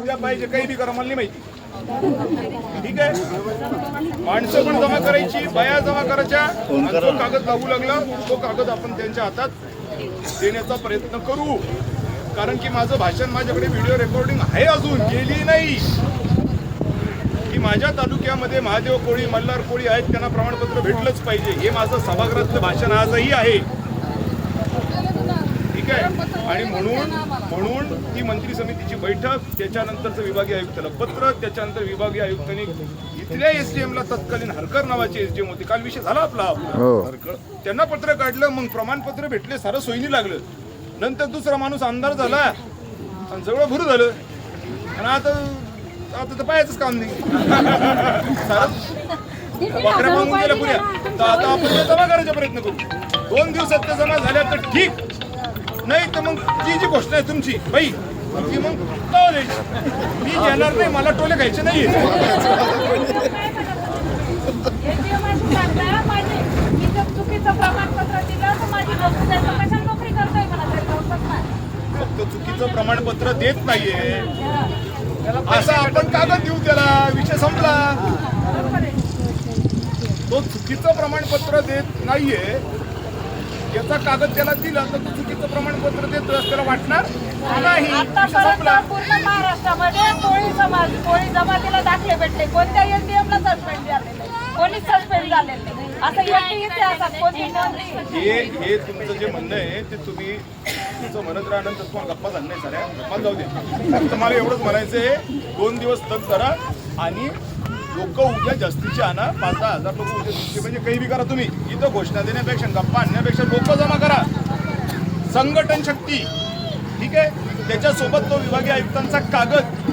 उद्या पाहिजे काही बी करा मला नाही माहिती. ठीक आहे, माणसं पण जमा करायची, बाया जमा करायच्या, आणि जो कागद लागू लागला तो कागद आपण त्यांच्या हातात देण्याचा प्रयत्न करू. कारण की माझं भाषण माझ्याकडे व्हिडिओ रेकॉर्डिंग आहे, अजून गेली नाही. की माझ्या तालुक्यामध्ये महादेव कोळी, मल्हार कोळी आहेत, त्यांना प्रमाणपत्र भेटलंच पाहिजे, हे माझं सभागृहातलं भाषण आजही आहे. ठीक आहे, आणि म्हणून ती मंत्री समितीची बैठक, त्याच्यानंतरचं विभागीय आयुक्ताला पत्र, त्याच्यानंतर विभागीय आयुक्तांनी इथल्या एसडीएमला तत्कालीन हरकर नावाचे एसडीएम होते, काल विषय झाला आपला हरकर, त्यांना पत्र काढलं, मग प्रमाणपत्र भेटले, सारं सोयीनी लागलं. नंतर दुसरा माणूस आमदार झाला आणि सगळं भरू झालं, आणि आता तर पाहायचंच काम नाही. बकऱ्या मागून गेल्या पुऱ्या, तर आता आपण ते जमा करायचा प्रयत्न करू. 2 दिवसात ते जमा झाल्या तर ठीक, नाही तर मग ती जी घोषणा आहे तुमची बाई ती मग जाऊ दे, मी घेणार नाही, मला टोले खायचे नाहीये. फक्त चुकीचं प्रमाणपत्र देत नाहीये असं आपण कागद देऊ, त्याला विषय संपला. तो चुकीचं प्रमाणपत्र देत नाहीये याचा कागद त्याला दिला तर तो चुकीचं प्रमाणपत्र देतोय त्याला वाटणार नाही. पूर्ण महाराष्ट्रामध्ये कोळी जमातीला दाखले भेटले, कोणत्या एसडीएमला सस्पेंड झालेले, कोणी सस्पेंड झालेले असं इतिहासात कोणी नोंदणी. हे तुमचं जे म्हणणं आहे ते तुम्ही तुमचं म्हणत राहिल्यानंतर तुम्हाला गप्पा झाल्या नाही, साऱ्या गप्पा जाऊ दे. फक्त मला एवढंच म्हणायचं आहे, 2 दिवस तग करा आणि लोक उद्या जास्तीचे आणा, 5-10 हजार लोक उद्या जास्तीचे, म्हणजे काही बी करा तुम्ही. इथं घोषणा देण्यापेक्षा, गप्पा आणण्यापेक्षा लोक जमा करा, संघटन शक्ती. ठीक आहे, त्याच्यासोबत तो विभागीय आयुक्तांचा कागद